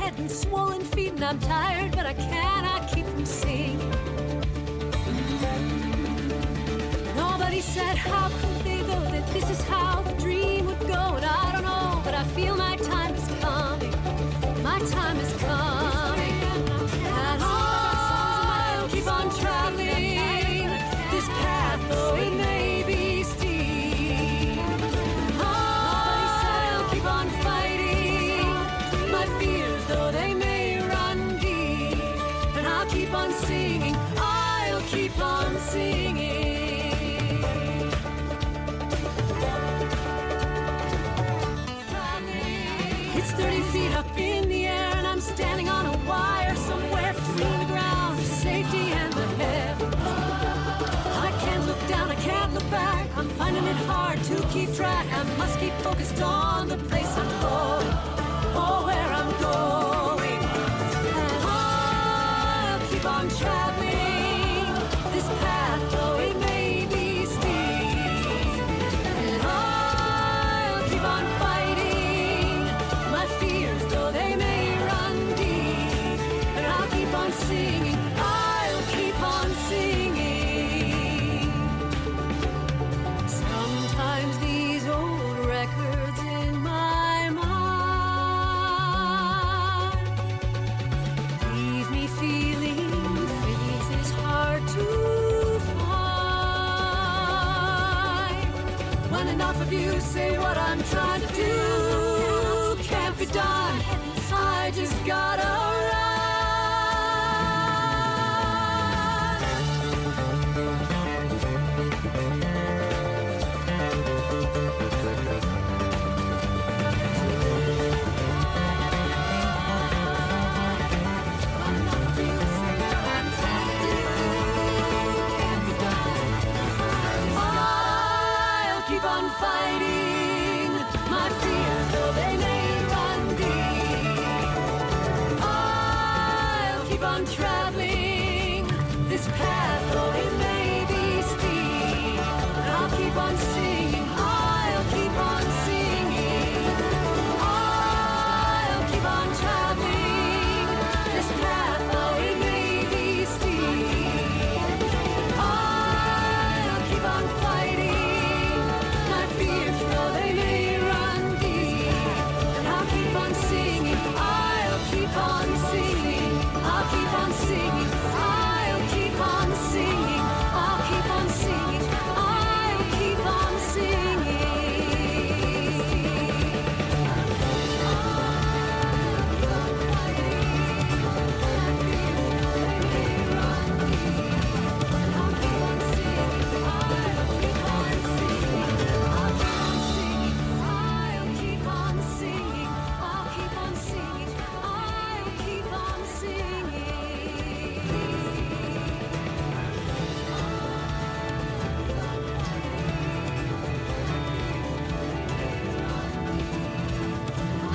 head and swollen feet, and I'm tired, but I cannot keep from singing. Nobody said how could they though that this is how the dream would go, and I don't know, but I feel my time is coming. My time is coming, and I'll keep on traveling this path, though it may be steep. I'll keep on fighting my fears, though they may run deep, and I'll keep on singing. I'll keep on singing. It's 30 feet up in the air, and I'm standing on a wire somewhere between the ground, the safety and the heavens. I can't look down, I can't look back. I'm finding it hard to keep track. I must keep focused on the place I'm going, or where I'm going. And I'll keep on traveling this path, though it may be steep. And I'll keep on fighting my fears, though they may run deep. And I'll keep on singing. I'll keep on singing. Sometimes these old records in my mind leave me feeling faith is hard to find. When enough of you say what I'm trying to do can't be done, I just gotta run. I'll keep on fighting my fears, though they may run deep. I'll keep on traveling this path, though it may be steep. I'll keep on singing. I'll keep on singing. I'll keep on traveling this path, though it may be steep. I'll keep on fighting my fears, though they may run deep. And I'll keep on singing. I'll keep on singing. I'll keep on singing. I'll keep on singing. I'll keep on singing. I'll keep on singing.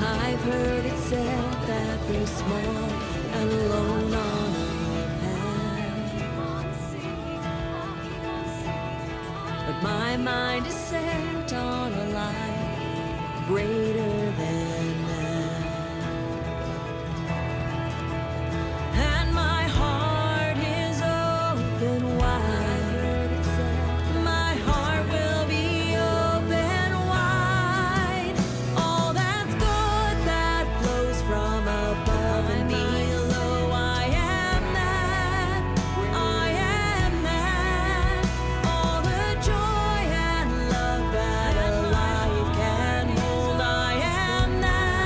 I've heard it said that we're small and alone on our path, but my mind is set on a life greater than that, and my heart is open wide. My heart will be open wide. All that's good that flows from above and below. I am that. I am that. All the joy and love that a life can hold. I am that.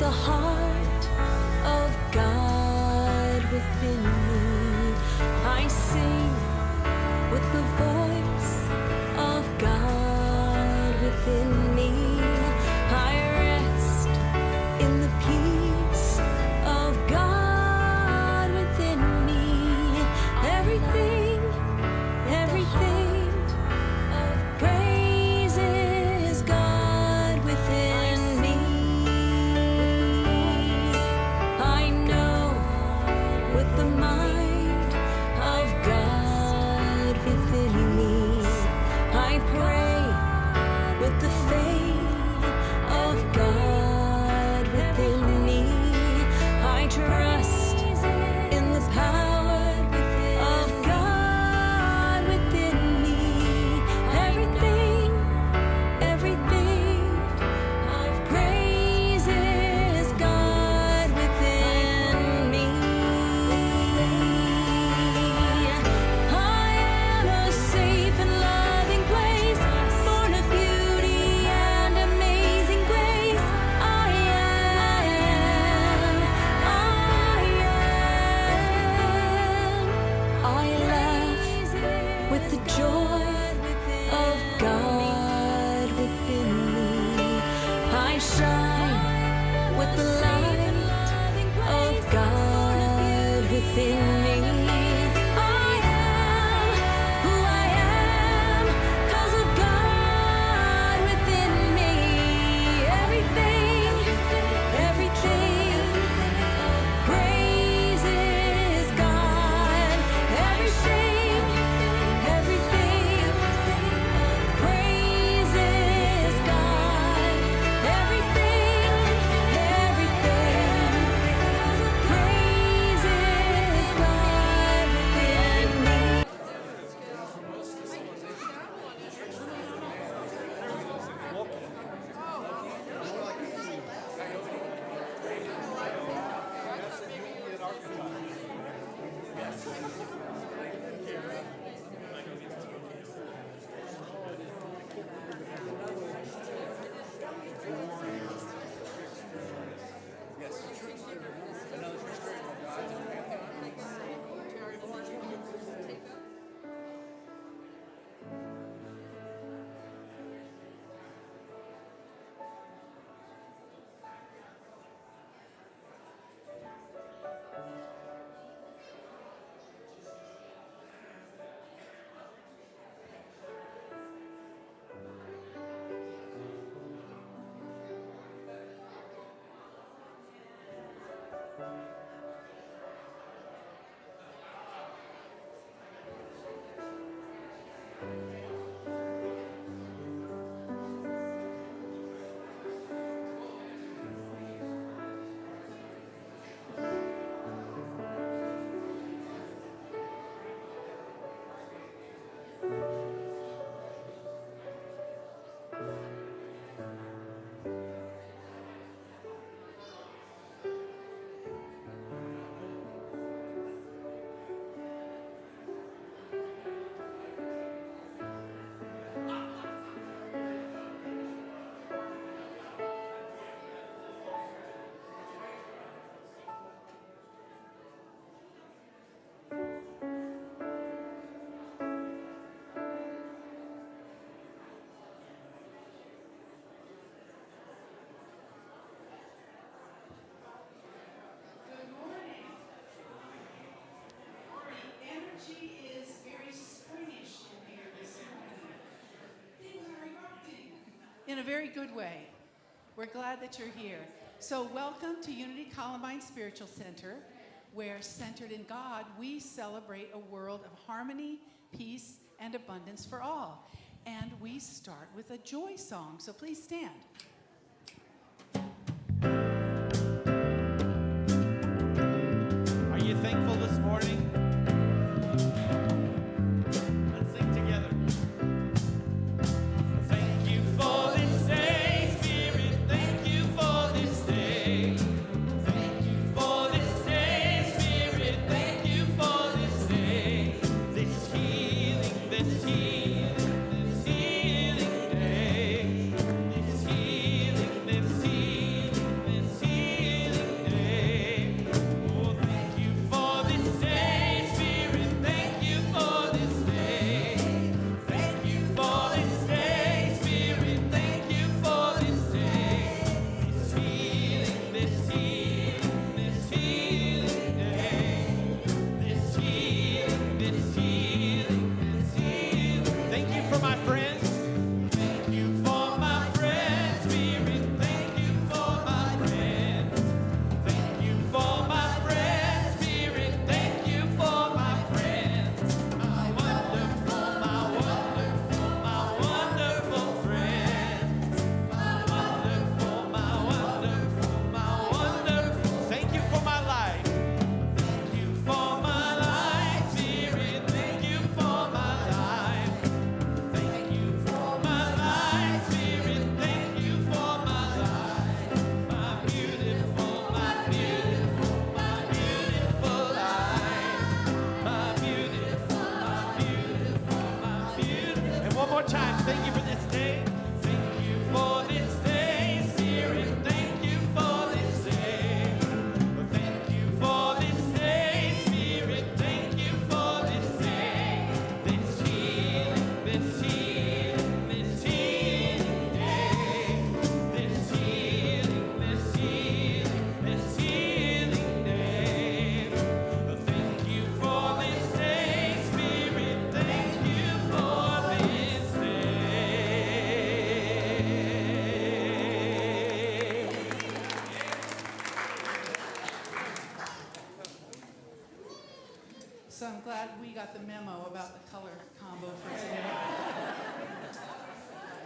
the heart of God within me. I sing with the voice of God within me. I rest in the peace of God within me. Everything praises God within me. I know with the mind of God within me. I pray with the faith of God within me. I trust in the power of God within me. Everything praises God within me. I am a safe and loving place, born of beauty and amazing grace. I laugh with the joy of God within me. I shine with the light of God within me. I am who I am 'cause of God within me. Everything praises God. Every shame, everything praises God. Everything praises God within me. In a very good way. We're glad that you're here. So welcome to Unity Columbine Spiritual Center, where centered in God, we celebrate a world of harmony, peace, and abundance for all. And we start with a joy song, so please stand. Are you thankful this morning? Let's sing together. Thank you for this day, Spirit. Thank you for this day. Thank you for this day, Spirit. Thank you for this day. This healing day. This healing got the memo about the color combo for today.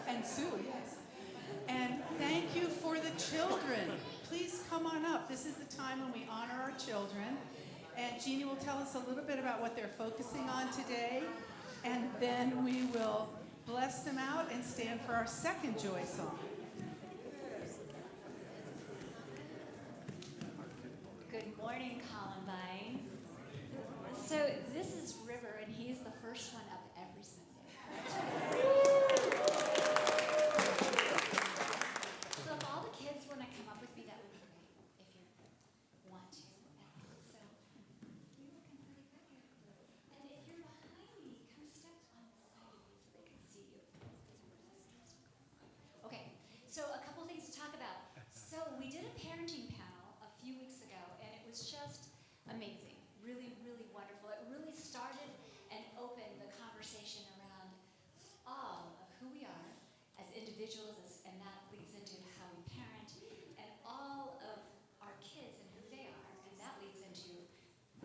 And Sue, yes. And thank you for the children. Please come on up. This is the time when we honor our children. And Jeannie will tell us a little bit about what they're focusing on today. And then we will bless them out and stand for our second joy song. Good morning, Columbine. So this is River, and he's the first one up every Sunday. So if all the kids want to come up with me, that would be great, if you want to. So you're looking pretty good here. And if you're behind me, come step on the side of me so they can see you. Okay, so a couple things to talk about. So we did a parenting panel a few weeks ago, and it was just amazing. Really, really wonderful. It really started and opened the conversation around all of who we are as individuals, and that leads into how we parent, and all of our kids and who they are, and that leads into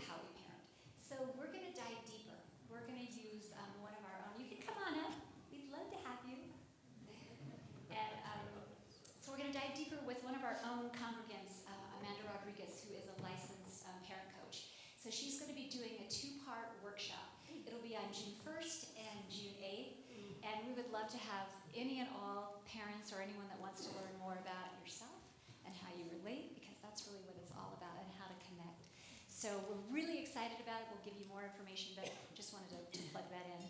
how we parent. So we're going to dive deeper. We're going to use one of our own. You can come on up. We'd love to have you. And so we're going to dive deeper with one of our own congregants, Amanda Rodriguez, who is a licensed parent coach. So she's going to be doing a 2-part workshop. It'll be on June 1st and June 8th. And we would love to have any and all parents or anyone that wants to learn more about yourself and how you relate, because that's really what it's all about, and how to connect. So we're really excited about it. We'll give you more information, but just wanted to plug that in.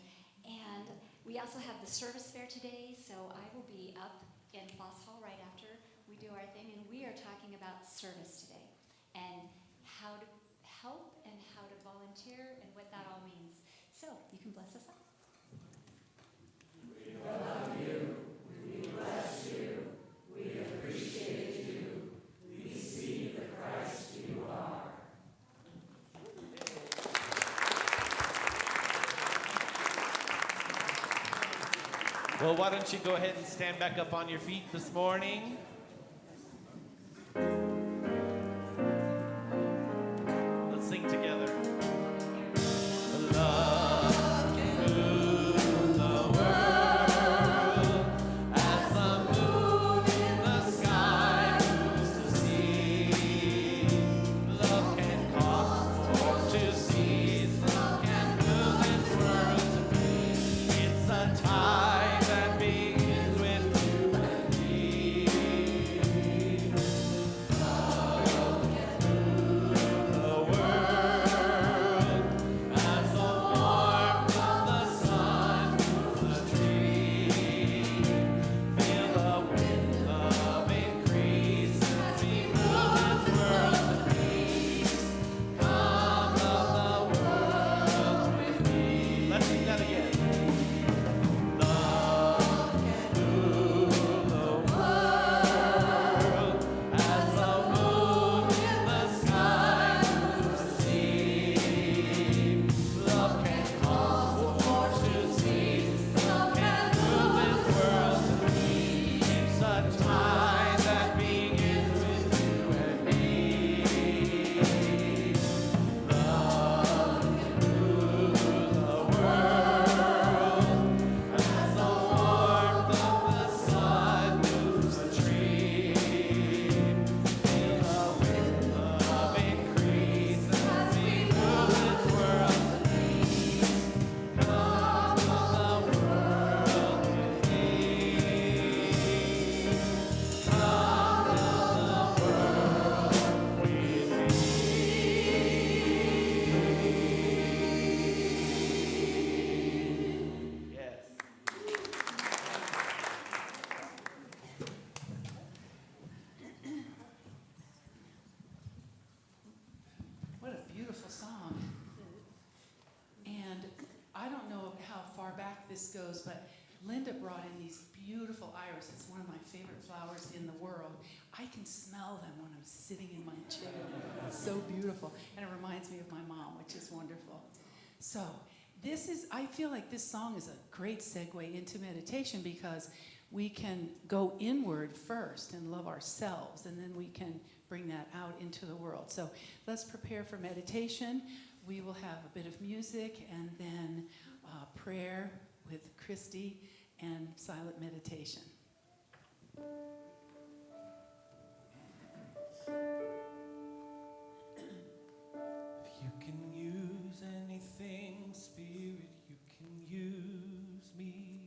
And we also have the service fair today, so I will be up in Foss Hall right after we do our thing, and we are talking about service today and how to help and how to volunteer and what that all means. So you can bless us up. Well, why don't you go ahead and stand back up on your feet this morning? Let's sing together. Love can move the world as the moon in the sky moves the sea. Love can cause forth to cease. Love can move this world to peace. It's a tie that begins with you and me. Love can move the world as the warmth of the sun moves the tree. Feel the wind of increase as we move this world to peace. Come love the world with me. Let's sing that again. Love can move the world as the moon in the sky moves the sea. Love can cause forth to cease. Love can move this world to peace. It's a tie that begins with you and me. Love can move the world as the warmth of the sun moves the tree. Feel the wind of increase as we move this world to peace. Come love the world with me. Come love the world with me. Yes. What a beautiful song. And I don't know how far back this goes, but Linda brought in these beautiful iris. It's one of my favorite flowers in the world. I can smell them when I'm sitting in my chair. It's so beautiful. And it reminds me of my mom, which is wonderful. So I feel like this song is a great segue into meditation, because we can go inward first and love ourselves, and then we can bring that out into the world. So let's prepare for meditation we will have a bit of music and then prayer with Christy and silent meditation. If you can use anything, Spirit, you can use me.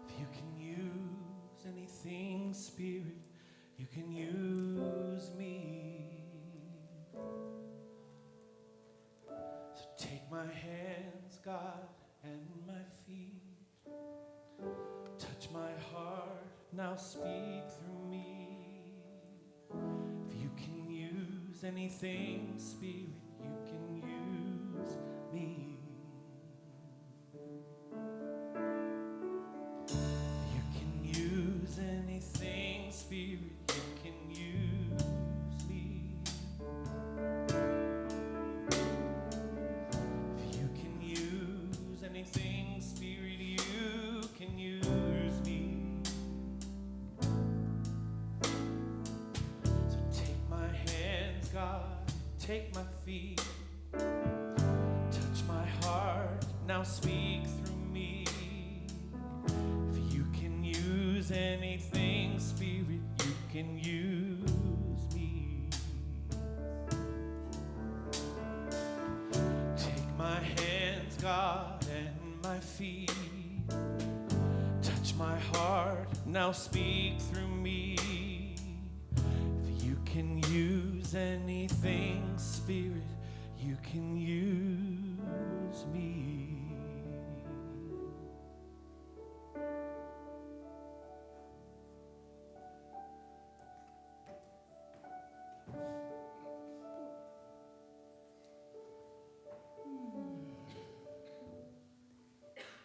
If you can use anything, Spirit, you can use me. So take my hands, God, and my feet. Touch my heart, now speak through me. If you can use anything, Spirit, you can use me. If you can use anything, Spirit, you can use me. If you can use anything, Spirit, you can use me. So take my hands, God, take my feet. Touch my heart, now speak through me. If you can use anything, Spirit, you can use me. Take my hands, God, and my feet. Touch my heart, now speak through me. If you can use anything, Spirit, you can use me.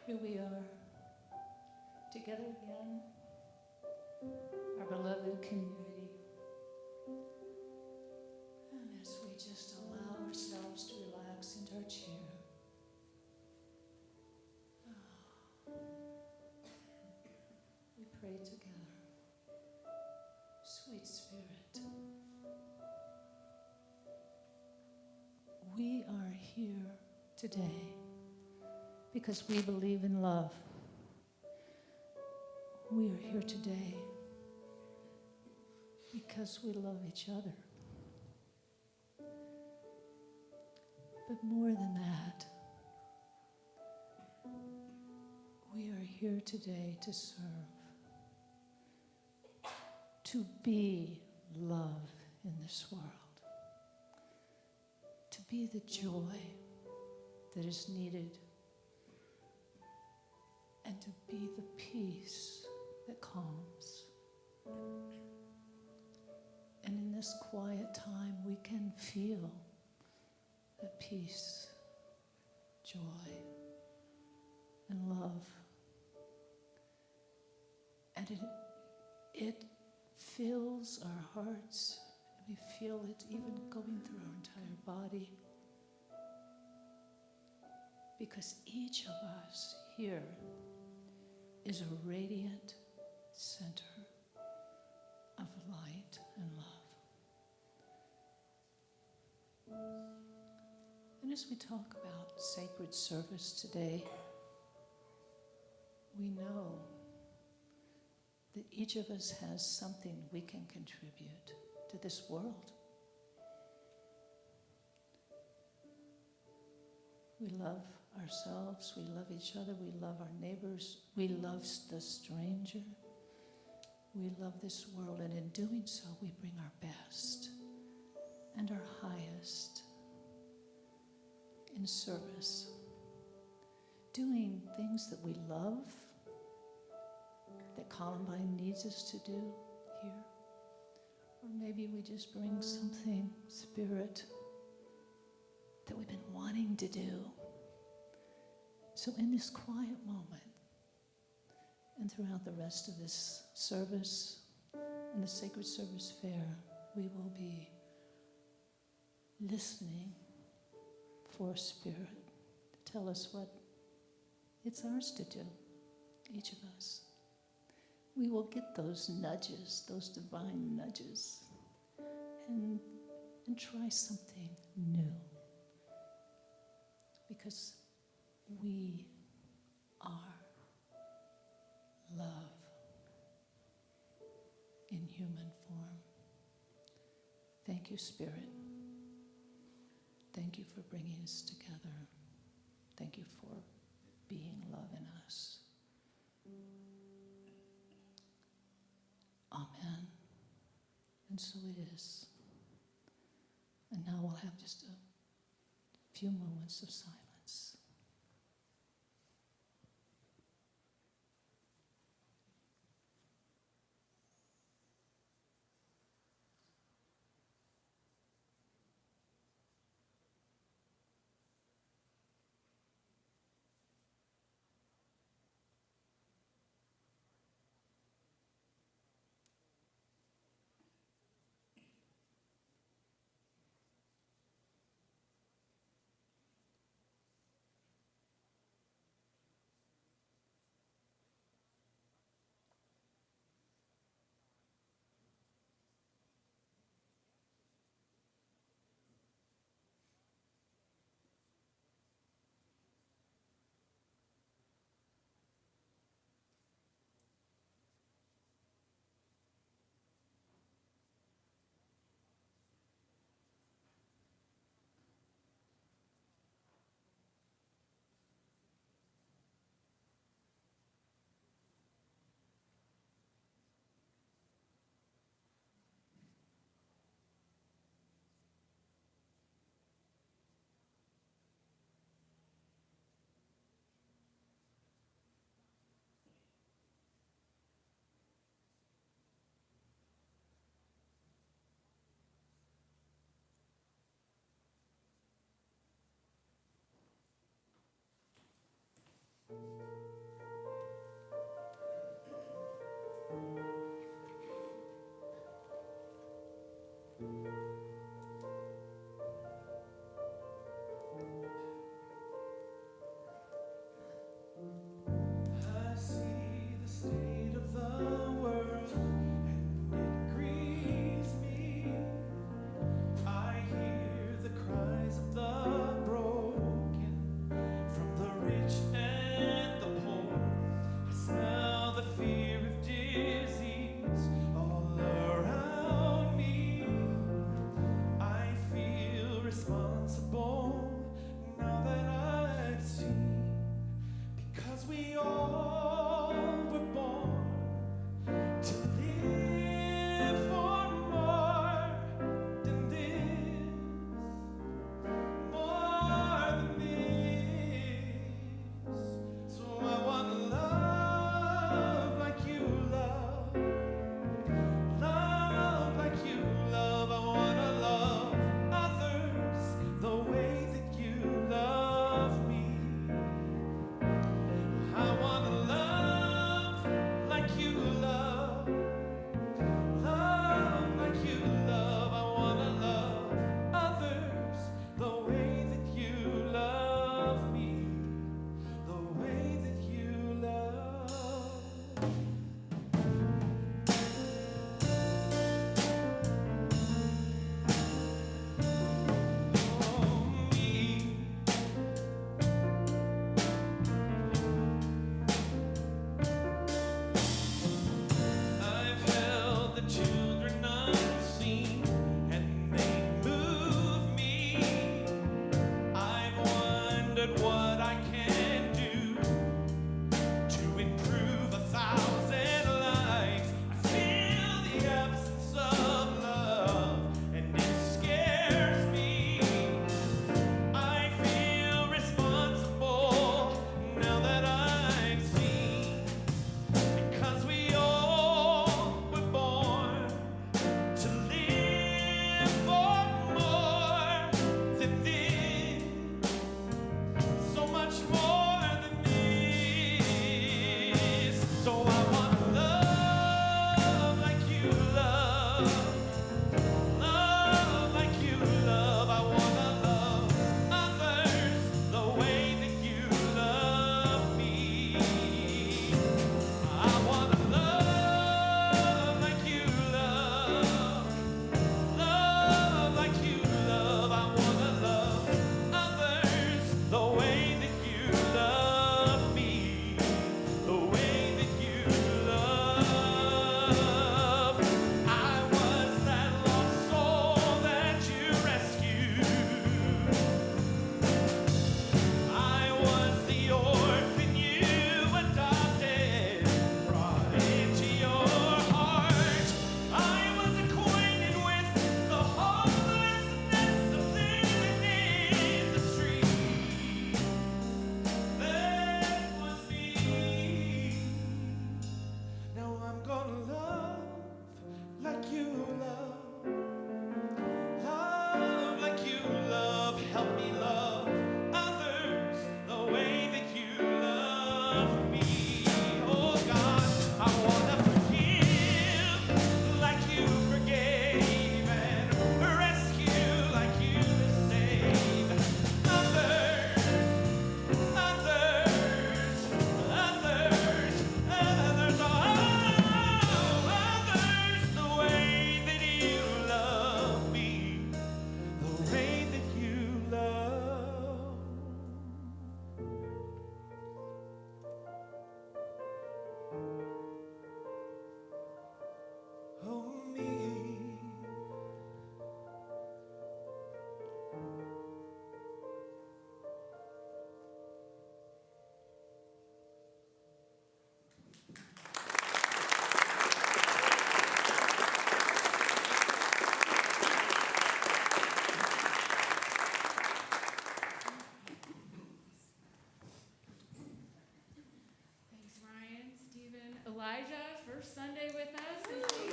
Here we are, together again, our beloved community. And as we just allow ourselves to relax into our chair, we pray together. Sweet Spirit, we are here today because we believe in love. We are here today because we love each other. But more than that, we are here today to serve, to be love in this world, to be the joy that is needed, and to be the peace that calms. And in this quiet time, we can feel the peace, joy, and love. And it fills our hearts, and we feel it even going through our entire body. Because each of us here is a radiant center of light and love. And as we talk about sacred service today, we know that each of us has something we can contribute to this world. We love ourselves, we love each other, we love our neighbors, we love the stranger, we love this world, and in doing so, we bring our best and our highest in service, doing things that we love, that Columbine needs us to do here. Or maybe we just bring something, Spirit, that we've been wanting to do. So in this quiet moment, and throughout the rest of this service and the Sacred Service Fair, we will be listening for Spirit to tell us what it's ours to do, each of us. We will get those nudges, those divine nudges, and try something new. Because we are love in human form. Thank you, Spirit. Thank you for bringing us together. Thank you for being love in us. Amen. And so it is. And now we'll have just a few moments of silence. Elijah, first Sunday with us. And she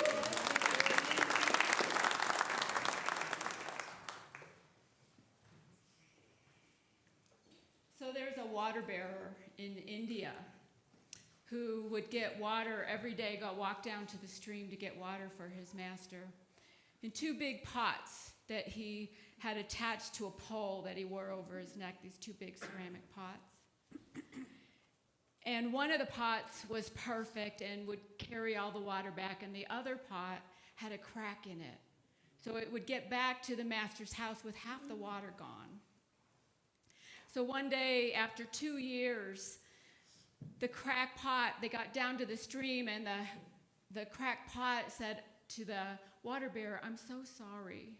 So there's a water bearer in India who would get water every day, go walk down to the stream to get water for his master in two big pots that he had attached to a pole that he wore over his neck, these two big ceramic pots. And one of the pots was perfect and would carry all the water back, and the other pot had a crack in it. So it would get back to the master's house with half the water gone. So one day, after 2 years, the crack pot, they got down to the stream, and the crack pot said to the water bearer, "I'm so sorry."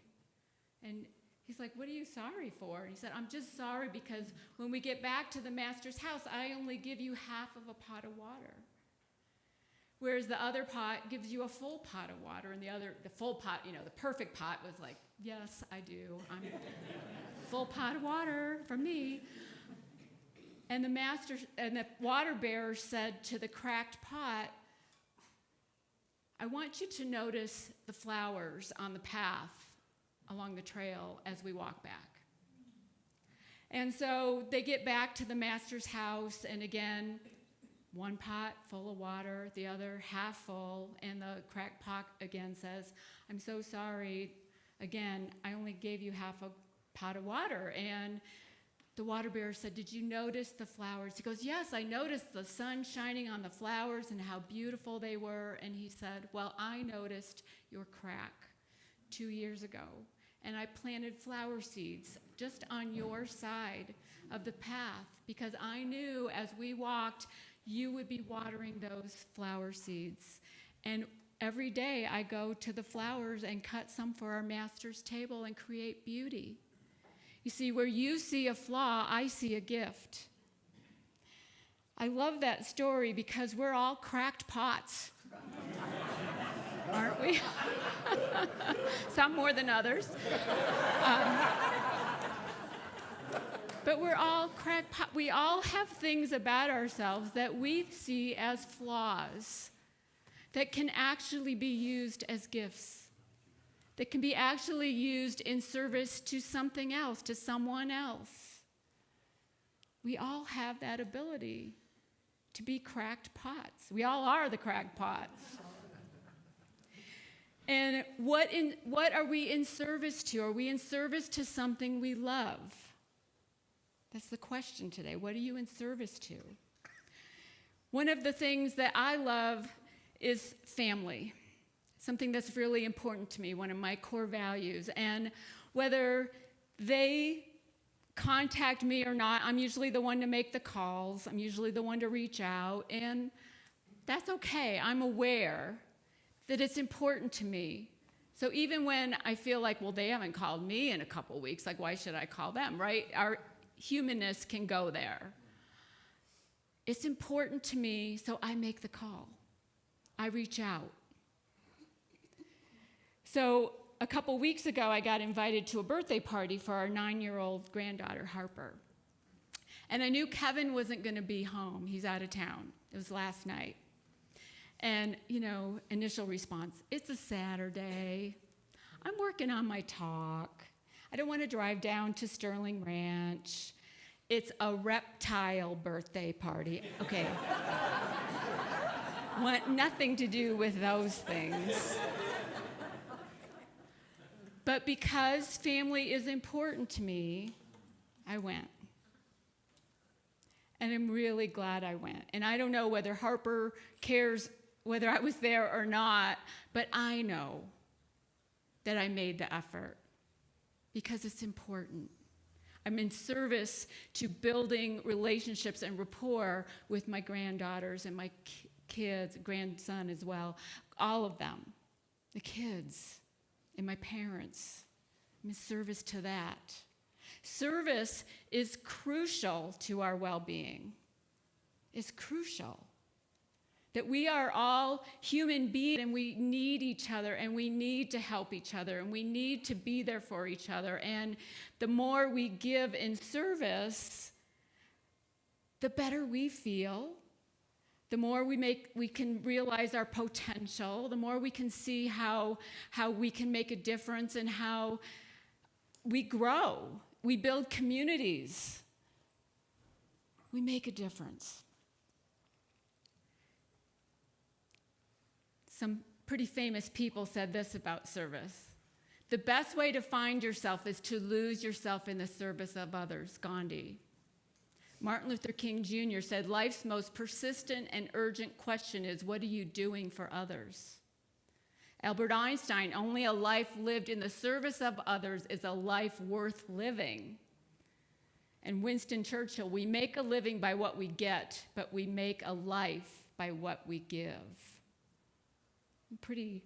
And he's like, "What are you sorry for?" And he said, "I'm just sorry because when we get back to the master's house, I only give you half of a pot of water. Whereas the other pot gives you a full pot of water." And the full pot, the perfect pot was like, "Yes, I do. I'm full pot of water from me." And the water bearer said to the cracked pot, "I want you to notice the flowers on the path along the trail as we walk back." And so they get back to the master's house, and again, one pot full of water, the other half full, and the cracked pot again says, "I'm so sorry. Again, I only gave you half a pot of water." And the water bearer said, "Did you notice the flowers?" He goes, "Yes, I noticed the sun shining on the flowers and how beautiful they were." And he said, "Well, I noticed your crack 2 years ago, and I planted flower seeds just on your side of the path because I knew as we walked, you would be watering those flower seeds. And every day I go to the flowers and cut some for our master's table and create beauty. You see, where you see a flaw, I see a gift." I love that story because we're all cracked pots, aren't we? Some more than others. But we're all cracked pots. We all have things about ourselves that we see as flaws that can actually be used as gifts, that can be actually used in service to something else, to someone else. We all have that ability to be cracked pots. We all are the cracked pots. And what are we in service to? Are we in service to something we love? That's the question today. What are you in service to? One of the things that I love is family. Something that's really important to me, one of my core values. And whether they contact me or not, I'm usually the one to make the calls. I'm usually the one to reach out. And that's okay. I'm aware that it's important to me. So even when I feel like, well, they haven't called me in a couple weeks, like, why should I call them, right? Our humanness can go there. It's important to me, so I make the call. I reach out. So a couple weeks ago, I got invited to a birthday party for our 9-year-old granddaughter, Harper. And I knew Kevin wasn't going to be home. He's out of town. It was last night. And, initial response, "It's a Saturday. I'm working on my talk. I don't want to drive down to Sterling Ranch. It's a reptile birthday party." Okay. Want nothing to do with those things. But because family is important to me, I went. And I'm really glad I went. And I don't know whether Harper cares whether I was there or not, but I know that I made the effort because it's important. I'm in service to building relationships and rapport with my granddaughters and my kids, grandson as well, all of them, the kids and my parents. I'm in service to that. Service is crucial to our well-being. It's crucial. That we are all human beings and we need each other and we need to help each other and we need to be there for each other. And the more we give in service, the better we feel, the more we can realize our potential, the more we can see how we can make a difference and how we grow. We build communities. We make a difference. Some pretty famous people said this about service. The best way to find yourself is to lose yourself in the service of others, Gandhi. Martin Luther King Jr. said, life's most persistent and urgent question is, what are you doing for others? Albert Einstein, only a life lived in the service of others is a life worth living. And Winston Churchill, we make a living by what we get, but we make a life by what we give. Pretty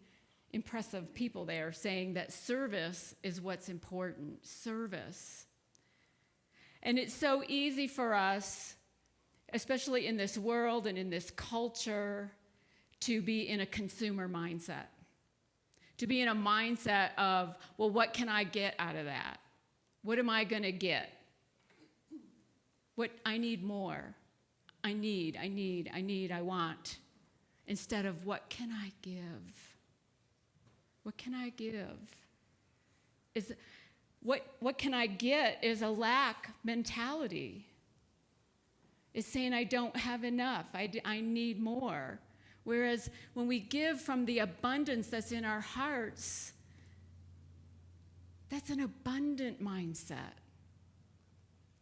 impressive people there saying that service is what's important, service. And it's so easy for us, especially in this world and in this culture, to be in a consumer mindset. To be in a mindset of, well, what can I get out of that? What am I going to get? What I need more. I want. Instead of, what can I give? What can I give? What can I get is a lack mentality. It's saying I don't have enough. I need more. Whereas when we give from the abundance that's in our hearts, that's an abundant mindset.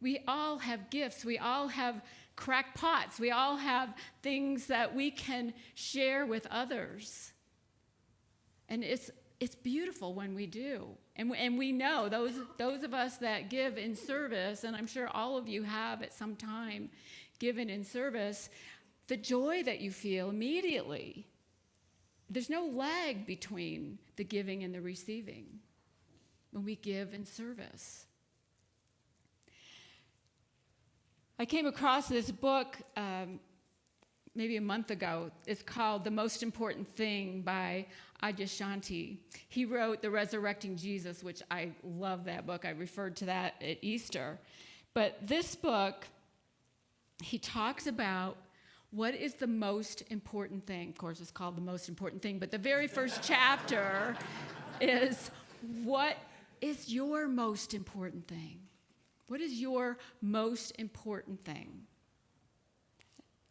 We all have gifts. We all have cracked pots. We all have things that we can share with others. And it's beautiful when we do. And we know, those of us that give in service, and I'm sure all of you have at some time given in service, the joy that you feel immediately. There's no lag between the giving and the receiving when we give in service. I came across this book maybe a month ago. It's called The Most Important Thing by Adyashanti. He wrote The Resurrecting Jesus, which I love that book. I referred to that at Easter. But this book, he talks about what is the most important thing. Of course, it's called The Most Important Thing, but the very first chapter is, what is your most important thing? What is your most important thing?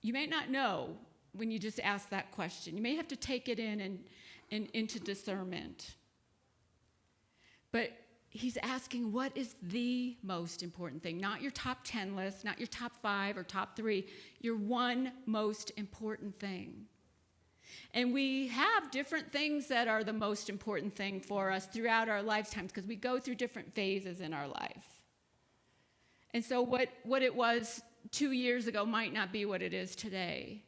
You may not know when you just ask that question. You may have to take it in and into discernment. But he's asking, what is the most important thing? Not your top 10 list, not your top 5 or top 3, your one most important thing. And we have different things that are the most important thing for us throughout our lifetimes because we go through different phases in our life. And so what it was 2 years ago might not be what it is today.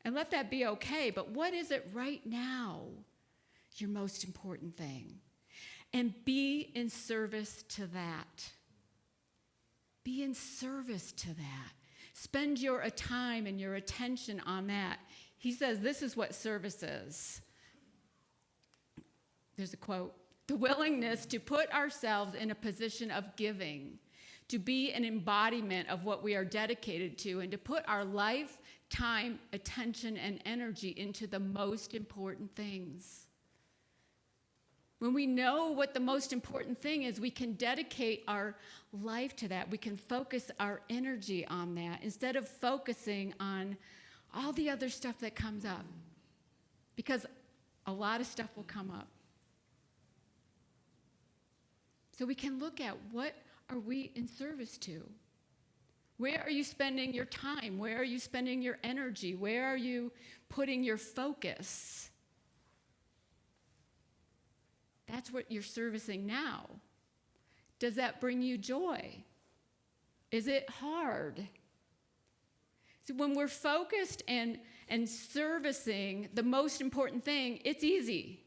And let that be okay, but what is it right now? Your most important thing. And be in service to that. Be in service to that. Spend your time and your attention on that. He says this is what service is. There's a quote. The willingness to put ourselves in a position of giving, to be an embodiment of what we are dedicated to, and to put our life, time, attention, and energy into the most important things. When we know what the most important thing is, we can dedicate our life to that. We can focus our energy on that instead of focusing on all the other stuff that comes up. Because a lot of stuff will come up. So we can look at, what are we in service to? Where are you spending your time? Where are you spending your energy? Where are you putting your focus? That's what you're servicing now. Does that bring you joy? Is it hard? So when we're focused and servicing the most important thing, it's easy.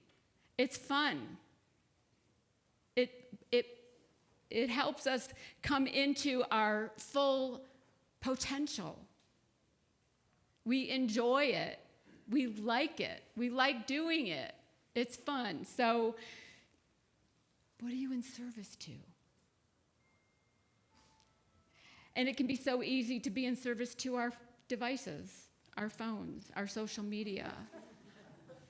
It's fun. It helps us come into our full potential. We enjoy it. We like it. We like doing it. It's fun. So, what are you in service to? And it can be so easy to be in service to our devices, our phones, our social media,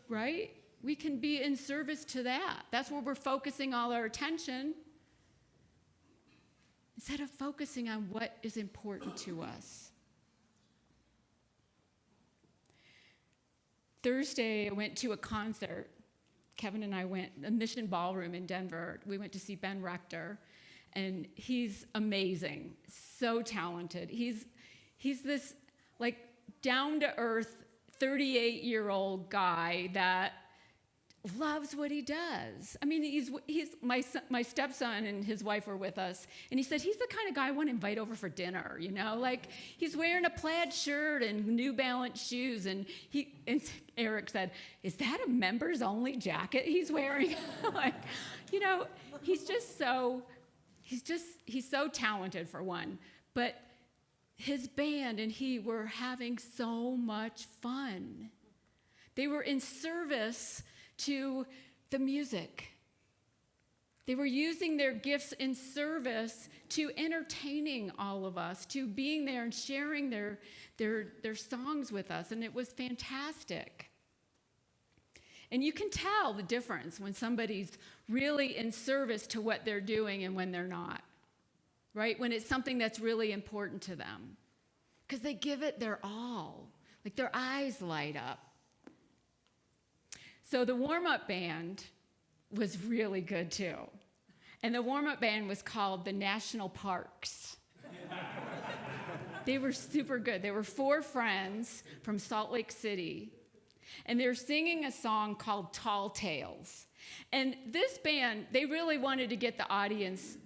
right? We can be in service to that. That's where we're focusing all our attention instead of focusing on what is important to us. Thursday, I went to a concert. Kevin and I went, a Mission Ballroom in Denver. We went to see Ben Rector, and he's amazing, so talented. He's this like down-to-earth 38-year-old guy that loves what he does. I mean, he's my stepson and his wife were with us, and he said he's the kind of guy I want to invite over for dinner, you know? Like, he's wearing a plaid shirt and New Balance shoes, and Eric said, "Is that a members only jacket he's wearing?" Like, you know, he's so talented for one. But his band and he were having so much fun. They were in service to the music. They were using their gifts in service to entertaining all of us, to being there and sharing their songs with us, and it was fantastic. And you can tell the difference when somebody's really in service to what they're doing and when they're not, right? When it's something that's really important to them, because they give it their all, like their eyes light up. So the warm-up band was really good too. And the warm-up band was called the National Parks. They were super good. They were 4 friends from Salt Lake City. And they were singing a song called Tall Tales. And this band, they really wanted to get the audience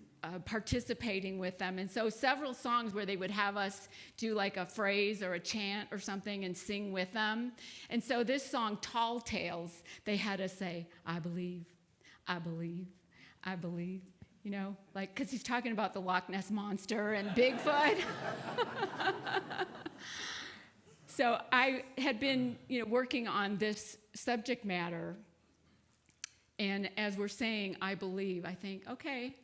participating with them. And so several songs where they would have us do like a phrase or a chant or something and sing with them. And so this song, Tall Tales, they had us say, "I believe, I believe, I believe," you know, like, because he's talking about the Loch Ness Monster and Bigfoot. So I had been, working on this subject matter. And as we're saying, I believe, I think, okay,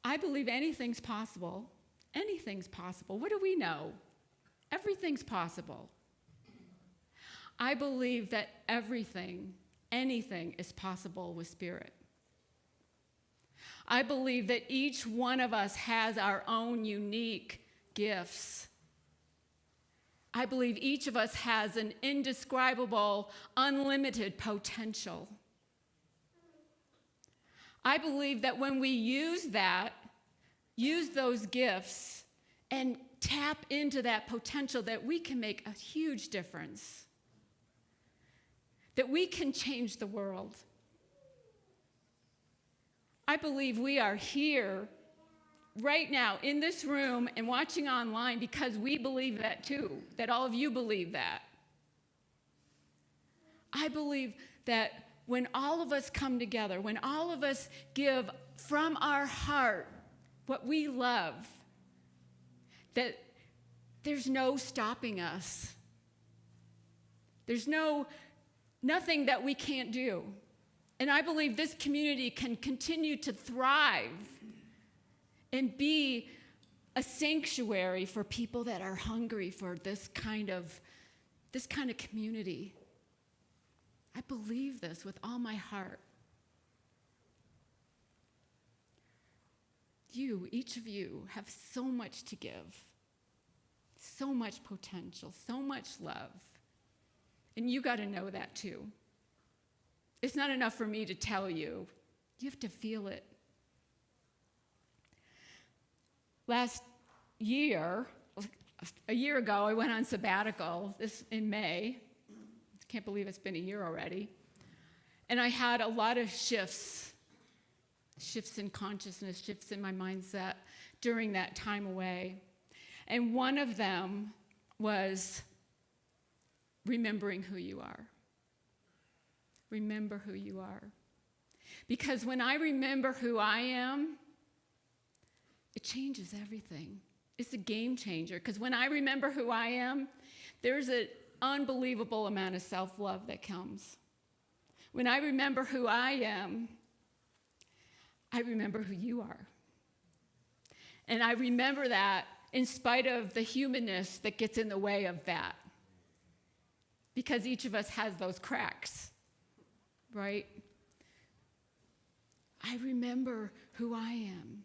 I believe anything's possible. Anything's possible. What do we know? Everything's possible. I believe that anything is possible with Spirit. I believe that each one of us has our own unique gifts. I believe each of us has an indescribable, unlimited potential. I believe that when we use those gifts and tap into that potential, that we can make a huge difference, that we can change the world. I believe we are here right now in this room and watching online because we believe that too, that all of you believe that. I believe that when all of us come together, when all of us give from our heart what we love, that there's no stopping us. There's nothing that we can't do. And I believe this community can continue to thrive and be a sanctuary for people that are hungry for this kind of community. I believe this with all my heart. Each of you, have so much to give, so much potential, so much love. And you got to know that too. It's not enough for me to tell you. You have to feel it. Last year, a year ago, I went on sabbatical, this in May. Can't believe it's been a year already. And I had a lot of shifts in consciousness, shifts in my mindset during that time away. And one of them was remembering who you are. Remember who you are. Because when I remember who I am, it changes everything. It's a game changer. Because when I remember who I am, there's an unbelievable amount of self-love that comes. When I remember who I am, I remember who you are. And I remember that in spite of the humanness that gets in the way of that. because each of us has those cracks, right? I remember who I am.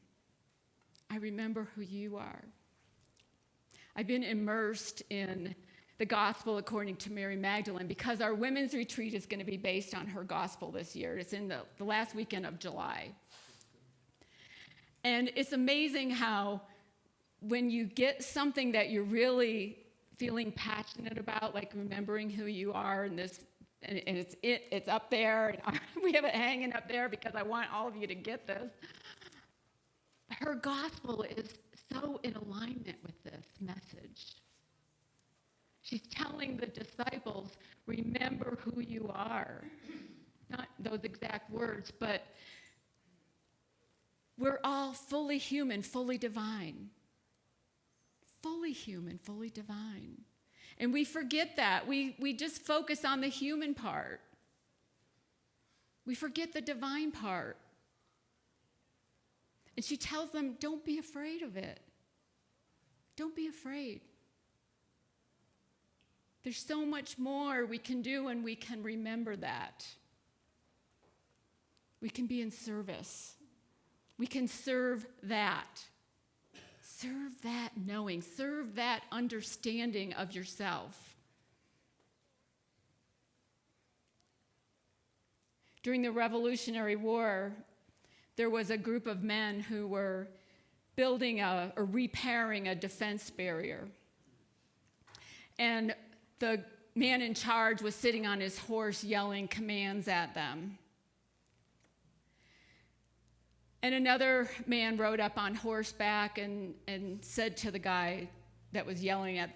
I remember who you are. I've been immersed in the gospel according to Mary Magdalene because our women's retreat is going to be based on her gospel this year. It's in the last weekend of July. And it's amazing how when you get something that you're really feeling passionate about, like remembering who you are, and it's up there, and we have it hanging up there because I want all of you to get this. Her gospel is so in alignment with this message. She's telling the disciples, remember who you are. Not those exact words, but we're all fully human, fully divine. Fully human, fully divine. And we forget that. We just focus on the human part. We forget the divine part. And she tells them, don't be afraid of it. Don't be afraid. There's so much more we can do when we can remember that. We can be in service. We can serve that. Serve that knowing. Serve that understanding of yourself. During the Revolutionary War, there was a group of men who were building or repairing a defense barrier. And the man in charge was sitting on his horse yelling commands at them. And another man rode up on horseback and said to the guy that was yelling at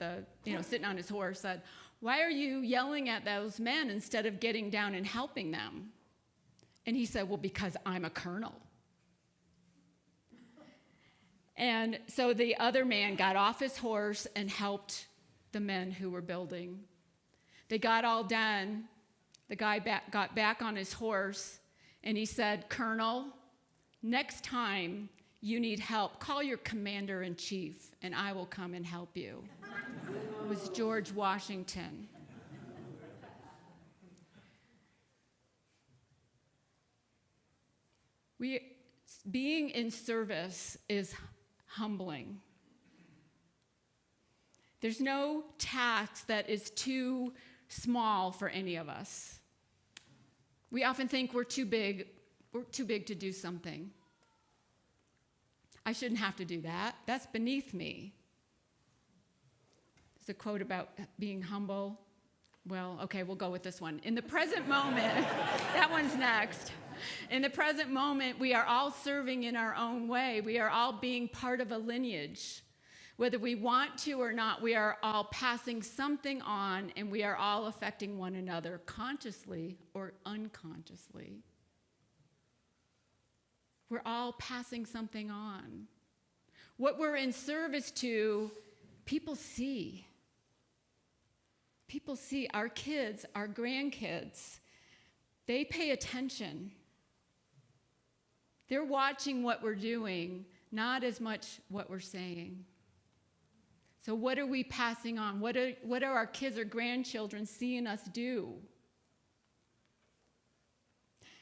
sitting on his horse, said, "Why are you yelling at those men instead of getting down and helping them?" And he said, "Well, because I'm a colonel." And so the other man got off his horse and helped the men who were building. They got all done. The guy got back on his horse, and he said, "Colonel, next time you need help, call your commander-in-chief, and I will come and help you." It was George Washington. Being in service is humbling. There's no task that is too small for any of us. We often think we're too big to do something. I shouldn't have to do that. That's beneath me. There's a quote about being humble. Well, okay, we'll go with this one. In the present moment, that one's next. In the present moment, we are all serving in our own way. We are all being part of a lineage. Whether we want to or not, we are all passing something on, and we are all affecting one another consciously or unconsciously. We're all passing something on. What we're in service to, people see. People see our kids, our grandkids. They pay attention. They're watching what we're doing, not as much what we're saying. So what are we passing on? What are our kids or grandchildren seeing us do?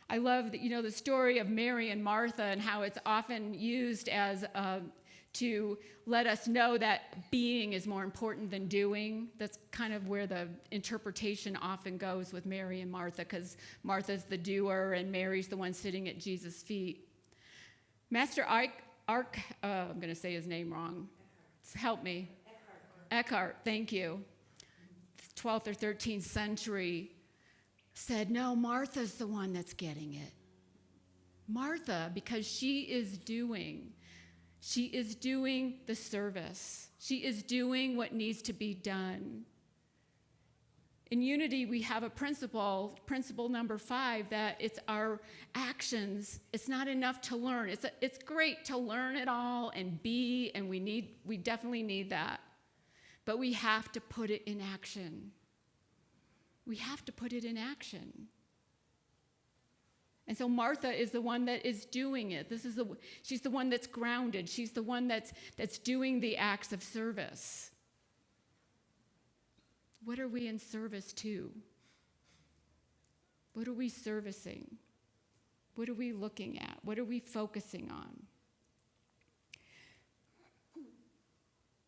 I love the story of Mary and Martha and how it's often used as to let us know that being is more important than doing. That's kind of where the interpretation often goes with Mary and Martha, because Martha's the doer and Mary's the one sitting at Jesus' feet. Master I'm going to say his name wrong. Help me. Eckhart, thank you. 12th or 13th century said, no, Martha's the one that's getting it. Martha, because she is doing the service. She is doing what needs to be done. In Unity, we have a principle number 5, that it's our actions. It's not enough to learn. It's great to learn it all and be, and we definitely need that. But we have to put it in action. We have to put it in action. And so Martha is the one that is doing it. She's the one that's grounded. She's the one that's doing the acts of service. What are we in service to? What are we servicing? What are we looking at? What are we focusing on?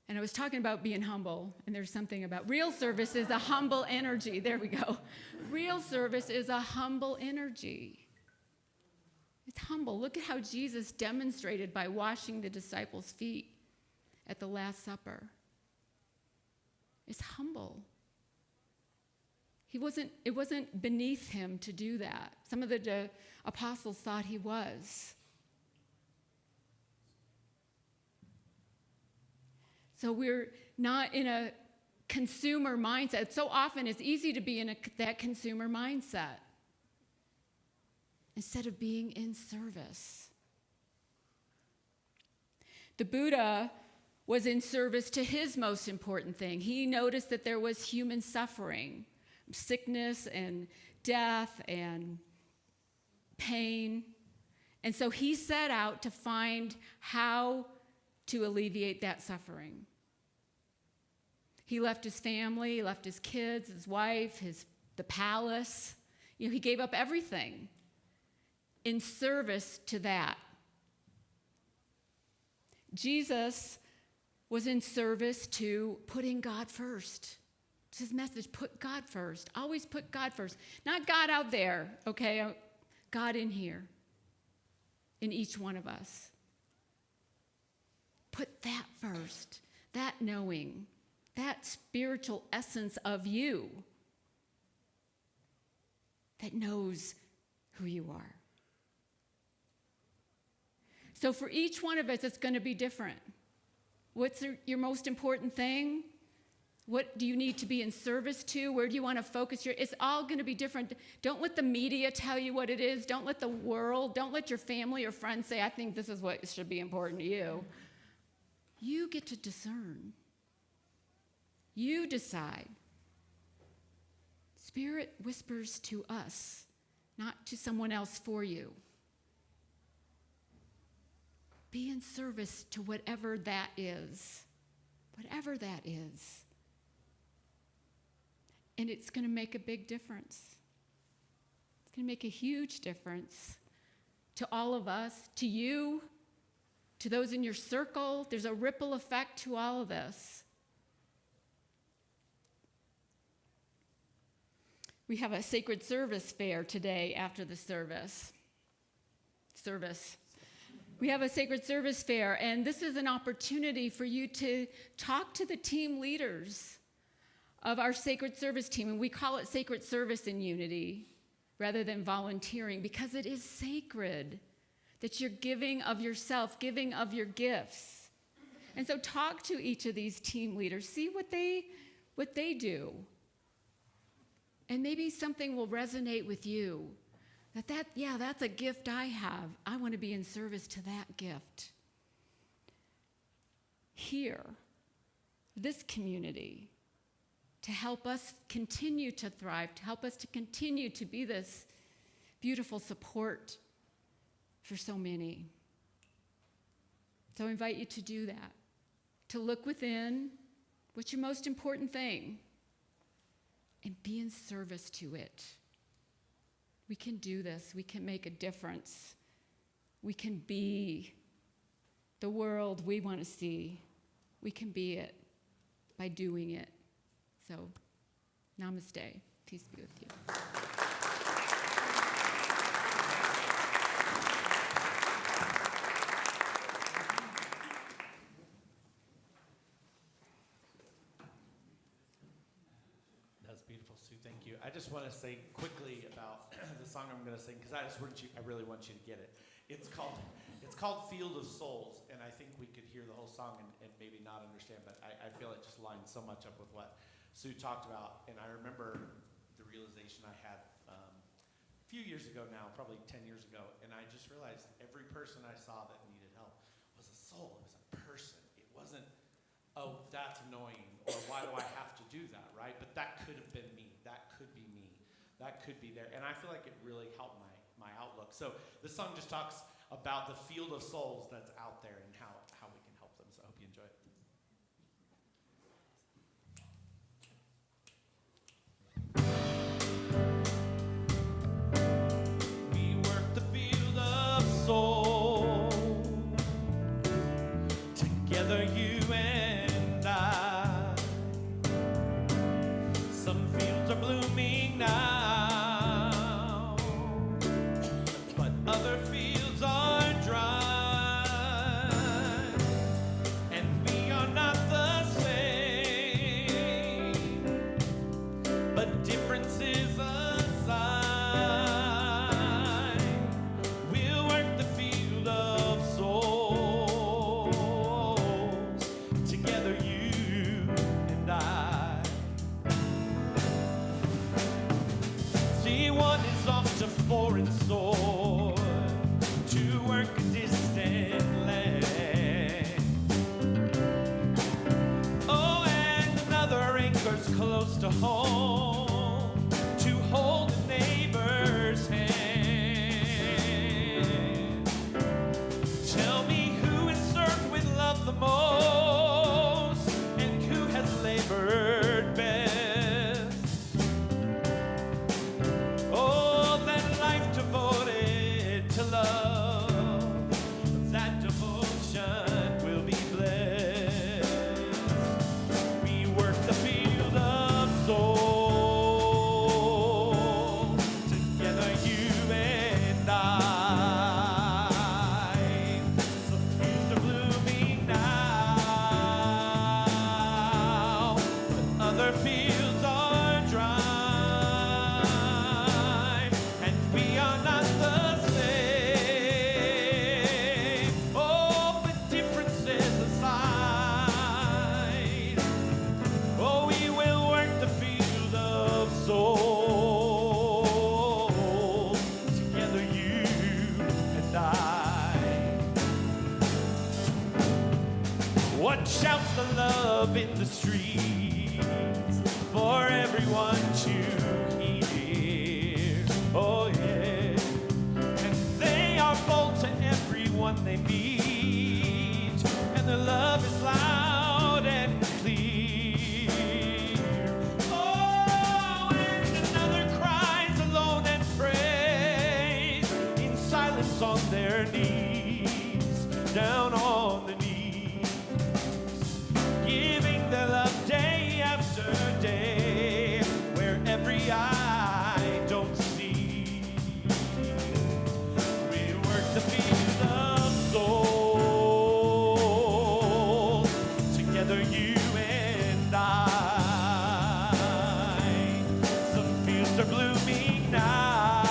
And I was talking about being humble, and there's something about real service is a humble energy. There we go. Real service is a humble energy. It's humble. Look at how Jesus demonstrated by washing the disciples' feet at the Last Supper. It's humble. It wasn't beneath him to do that. Some of the apostles thought he was. So we're not in a consumer mindset. So often it's easy to be in that consumer mindset instead of being in service. The Buddha was in service to his most important thing. He noticed that there was human suffering, sickness and death and pain. And so he set out to find how to alleviate that suffering. He left his family, he left his kids, his wife, the palace. He gave up everything in service to that. Jesus was in service to putting God first. It's his message, put God first. Always put God first. Not God out there, okay? God in here, in each one of us. Put that first, that knowing, that spiritual essence of you that knows who you are. So for each one of us, it's going to be different. What's your most important thing? What do you need to be in service to? Where do you want to focus it's all going to be different. Don't let the media tell you what it is. Don't let the world, don't let your family or friends say, I think this is what should be important to you. You get to discern. You decide. Spirit whispers to us, not to someone else for you. Be in service to whatever that is. Whatever that is. And it's going to make a big difference. It's going to make a huge difference to all of us, to you, to those in your circle. There's a ripple effect to all of this. We have a sacred service fair today after the service. We have a sacred service fair, and this is an opportunity for you to talk to the team leaders of our sacred service team, and we call it sacred service in Unity rather than volunteering because it is sacred that you're giving of yourself, giving of your gifts. And so talk to each of these team leaders, see what they do. And maybe something will resonate with you. That's a gift I have. I want to be in service to that gift. Here, this community, to help us continue to thrive, to help us to continue to be this beautiful support for so many. So I invite you to do that, to look within. What's your most important thing? And be in service to it. We can do this. We can make a difference. We can be the world we want to see. We can be it by doing it. So, namaste. Peace be with you. That's beautiful, Sue. Thank you. I just want to say quickly about the song I'm going to sing because I really want you to get it. It's called Field of Souls, and I think we could hear the whole song and maybe not understand, but I feel it just lines so much up with what Sue talked about. And I remember the realization I had a few years ago now, probably 10 years ago, and I just realized every person I saw that needed help was a soul. It was a person. It wasn't, oh, that's annoying, or why do I have to do that, right? But that could have been me. That could be me. That could be there. And I feel like it really helped my outlook. So this song just talks about the field of souls that's out there and how we can help them. So I hope you enjoy it. now, but other fields are dry, and we are not the same, but differences aside, we'll work the field of souls together, you and I. See, one is off to foreign soil to work a distant land. Oh, and another anchors close to home to hold a neighbor's hand. Tell me who has served with love the most and who has labored best. Oh, that life devoted to love, that devotion will be blessed. We work the field of soul together, you and I. Some fields are blooming now, but other fields are dry, and we are not the same. Oh, but differences aside, oh, we will work the field of soul together, you and I. What shouts the love in the streets for everyone to hear? Oh yeah, and they are bold to everyone they meet, and their love is loud and clear. Oh, and another cries alone and prays in silence on their knees, down on the knees, giving their love day after day, where every eye don't see. We work the field of soul together, you and I. Some fields are blooming now,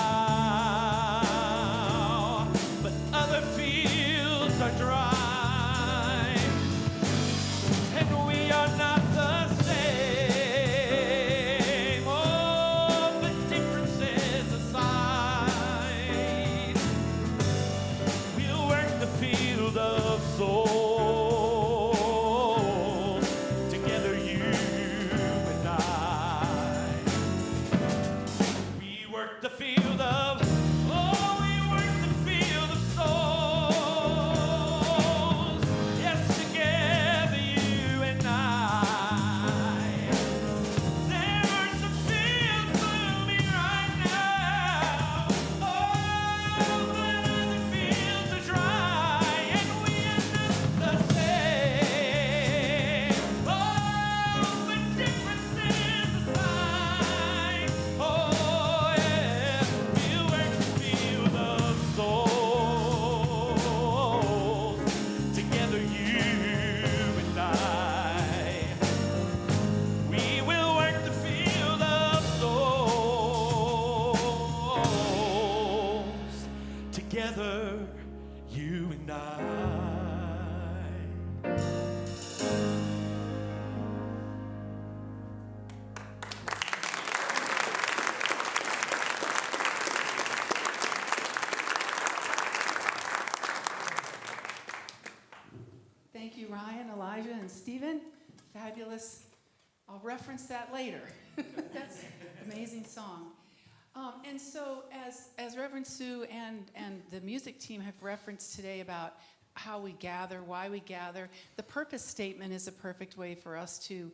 but other fields are dry, and we are not the same. Oh, but differences aside, we'll work the field of souls together, you and I. We work the field of, oh, we work the field of souls. Yes, together, you and I. There are some fields blooming right now. Oh, but other fields are dry, and we are not the same. Oh, but differences aside, oh yeah, we'll work the field of souls together, you and I. We will work the field of souls together, you and I. Thank you, Ryan, Elijah, and Stephen. Fabulous. I'll reference that later. That's an amazing song. And so, as Reverend Sue and the music team have referenced today about how we gather, why we gather, the purpose statement is a perfect way for us to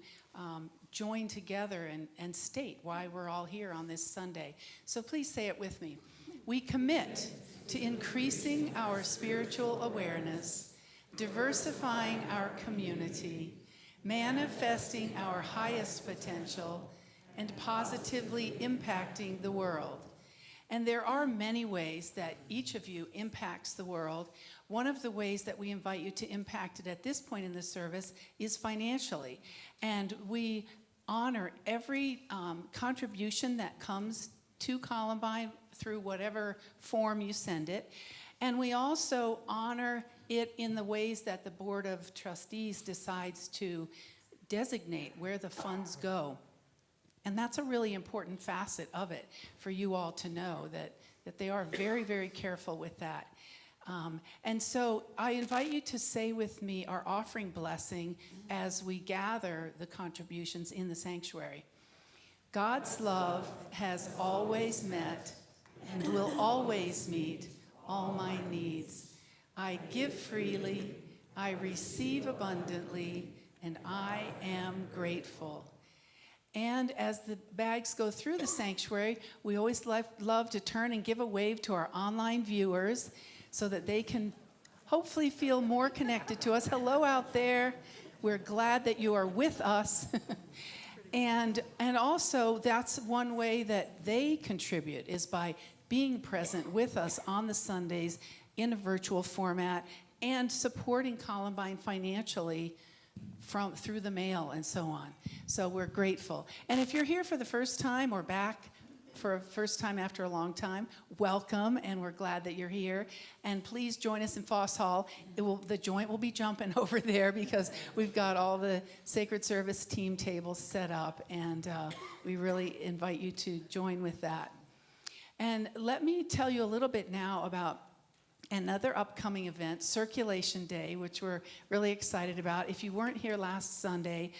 join together and state why we're all here on this Sunday. So please say it with me. We commit to increasing our spiritual awareness, diversifying our community, manifesting our highest potential, and positively impacting the world. And there are many ways that each of you impacts the world. One of the ways that we invite you to impact it at this point in the service is financially. And we honor every contribution that comes to Columbine through whatever form you send it. And we also honor it in the ways that the Board of Trustees decides to designate where the funds go. And that's a really important facet of it for you all to know, that they are very, very careful with that. And so I invite you to say with me our offering blessing as we gather the contributions in the sanctuary. God's love has always met and will always meet all my needs. I give freely, I receive abundantly, and I am grateful. And as the bags go through the sanctuary, we always love to turn and give a wave to our online viewers so that they can hopefully feel more connected to us. Hello out there. We're glad that you are with us. And also, that's one way that they contribute, is by being present with us on the Sundays in a virtual format and supporting Columbine financially through the mail and so on. So we're grateful. And if you're here for the first time or back for a first time after a long time, welcome, and we're glad that you're here. And please join us in Foss Hall. The joint will be jumping over there because we've got all the Sacred Service team tables set up, and we really invite you to join with that. And let me tell you a little bit now about another upcoming event, Circulation Day, which we're really excited about. If you weren't here last Sunday,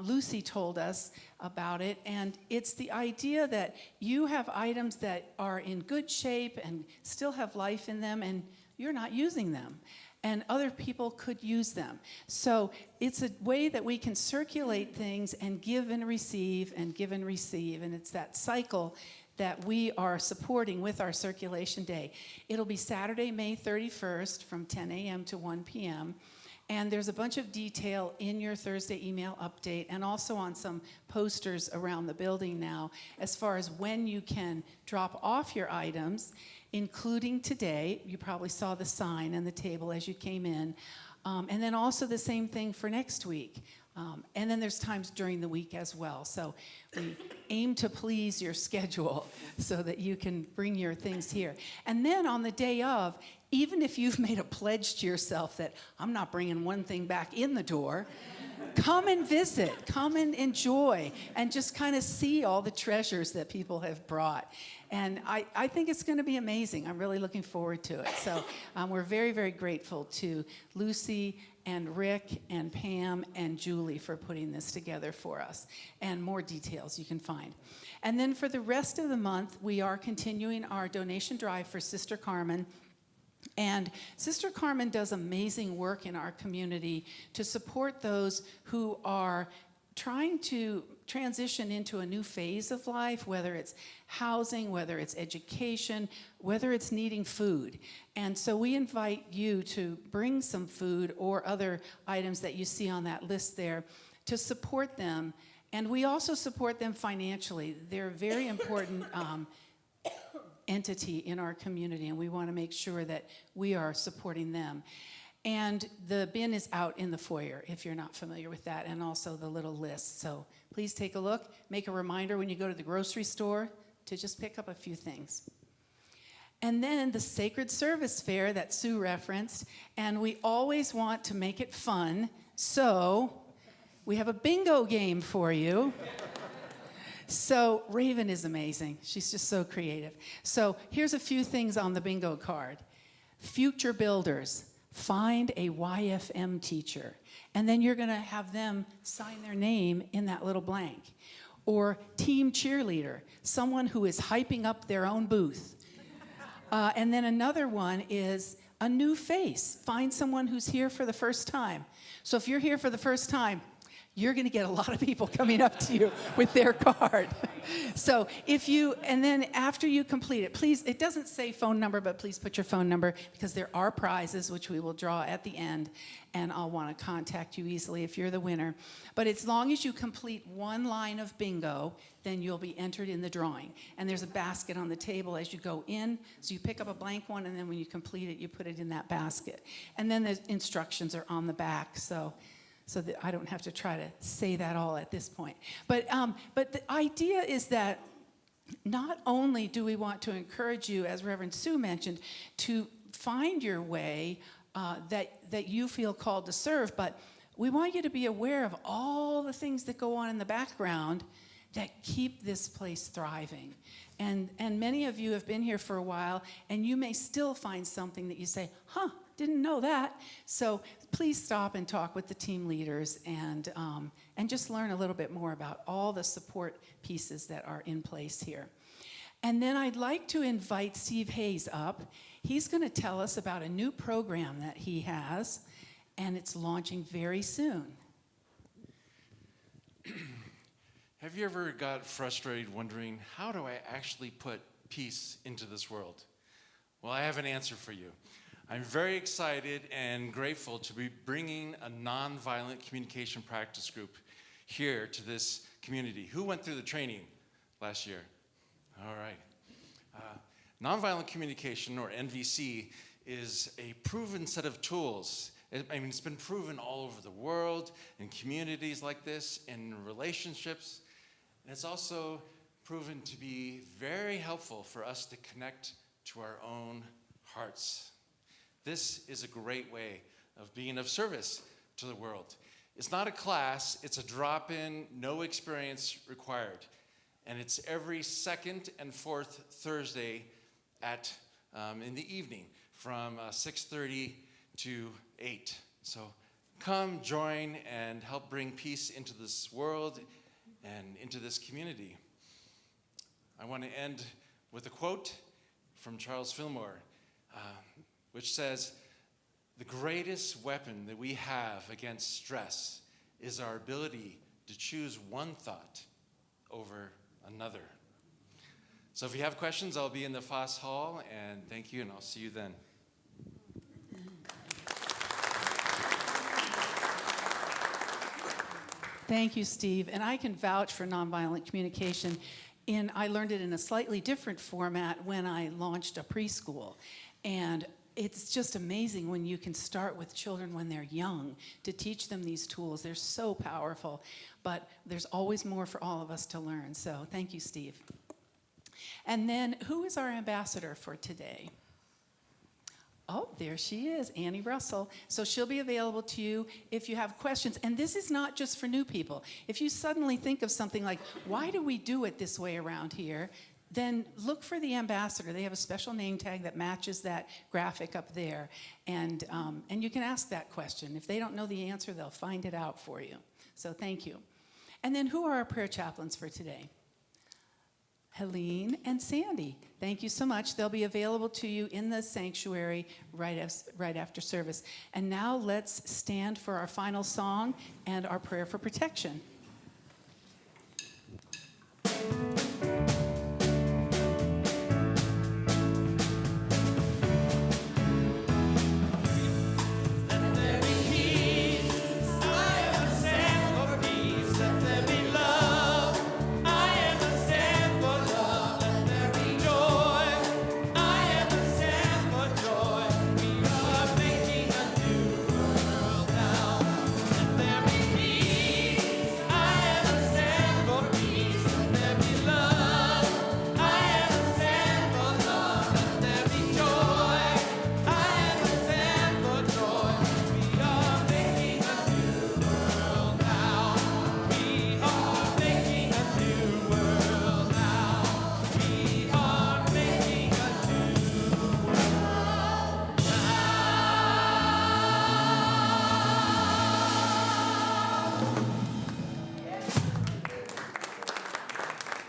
Lucy told us about it, and it's the idea that you have items that are in good shape and still have life in them, and you're not using them, and other people could use them. So it's a way that we can circulate things and give and receive, and give and receive, and it's that cycle that we are supporting with our Circulation Day. It'll be Saturday, May 31st from 10 a.m. to 1 p.m., and there's a bunch of detail in your Thursday email update and also on some posters around the building now as far as when you can drop off your items, including today. You probably saw the sign and the table as you came in. And then also the same thing for next week. And then there's times during the week as well. So we aim to please your schedule so that you can bring your things here. And then on the day of, even if you've made a pledge to yourself that I'm not bringing one thing back in the door, come and visit, come and enjoy, and just kind of see all the treasures that people have brought. And I think it's going to be amazing. I'm really looking forward to it. So we're very, very grateful to Lucy and Rick and Pam and Julie for putting this together for us. And more details you can find. And then for the rest of the month, we are continuing our donation drive for Sister Carmen. And Sister Carmen does amazing work in our community to support those who are trying to transition into a new phase of life, whether it's housing, whether it's education, whether it's needing food. And so we invite you to bring some food or other items that you see on that list there to support them. And we also support them financially. They're a very important entity in our community, and we want to make sure that we are supporting them. And the bin is out in the foyer, if you're not familiar with that, and also the little list. So please take a look. Make a reminder when you go to the grocery store to just pick up a few things. And then the Sacred Service Fair that Sue referenced, and we always want to make it fun, so we have a bingo game for you. So Raven is amazing. She's just so creative. So here's a few things on the bingo card. Future builders, find a YFM teacher, and then you're going to have them sign their name in that little blank. Or team cheerleader, someone who is hyping up their own booth. And then another one is a new face. Find someone who's here for the first time. So if you're here for the first time, you're going to get a lot of people coming up to you with their card. So and then after you complete it, please, it doesn't say phone number, but please put your phone number, because there are prizes which we will draw at the end, and I'll want to contact you easily if you're the winner. But as long as you complete one line of bingo, then you'll be entered in the drawing. And there's a basket on the table as you go in, so you pick up a blank one, and then when you complete it, you put it in that basket. And then the instructions are on the back, so that I don't have to try to say that all at this point. But the idea is that not only do we want to encourage you, as Reverend Sue mentioned, to find your way that you feel called to serve, but we want you to be aware of all the things that go on in the background that keep this place thriving. And many of you have been here for a while, and you may still find something that you say, didn't know that. So please stop and talk with the team leaders and just learn a little bit more about all the support pieces that are in place here. And then I'd like to invite Steve Hayes up. He's going to tell us about a new program that he has, and it's launching very soon. Have you ever got frustrated wondering, how do I actually put peace into this world? Well, I have an answer for you. I'm very excited and grateful to be bringing a nonviolent communication practice group here to this community. Who went through the training last year? All right. Nonviolent communication, or NVC, is a proven set of tools. It's been proven all over the world, in communities like this, in relationships. And it's also proven to be very helpful for us to connect to our own hearts. This is a great way of being of service to the world. It's not a class, it's a drop-in, no experience required. And it's every second and fourth Thursday in the evening from 6:30 to 8. So come, join, and help bring peace into this world and into this community. I want to end with a quote from Charles Fillmore, which says, "The greatest weapon that we have against stress is our ability to choose one thought over another." So if you have questions, I'll be in the Foss Hall, and thank you, and I'll see you then. Thank you, Steve. And I can vouch for nonviolent communication. I learned it in a slightly different format when I launched a preschool. And it's just amazing when you can start with children when they're young to teach them these tools. They're so powerful, but there's always more for all of us to learn. So thank you, Steve. And then who is our ambassador for today? Oh, there she is, Annie Russell. So she'll be available to you if you have questions. And this is not just for new people. If you suddenly think of something like, why do we do it this way around here? Then look for the ambassador. They have a special name tag that matches that graphic up there. And you can ask that question. If they don't know the answer, they'll find it out for you. So thank you. And then who are our prayer chaplains for today? Helene and Sandy. Thank you so much. They'll be available to you in the sanctuary right after service. And now let's stand for our final song and our prayer for protection.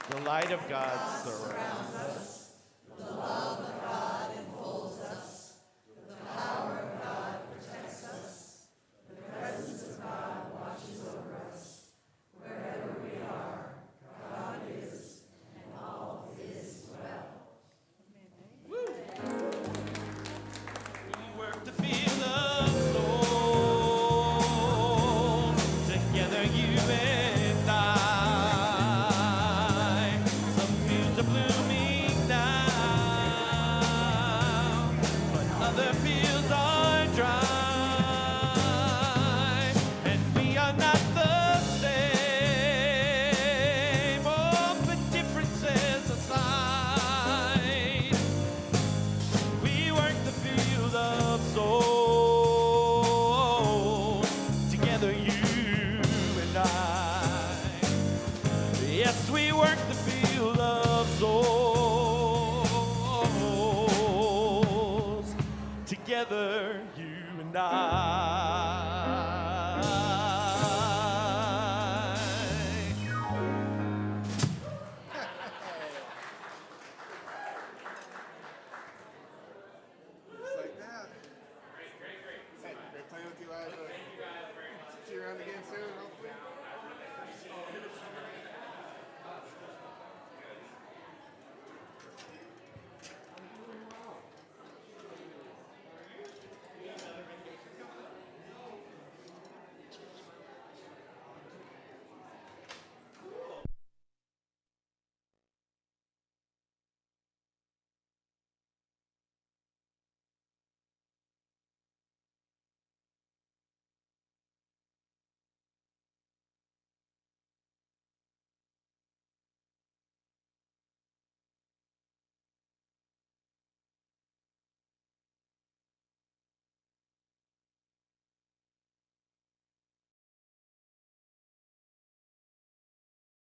The light of God surrounds us. Watches over us. together, you and I.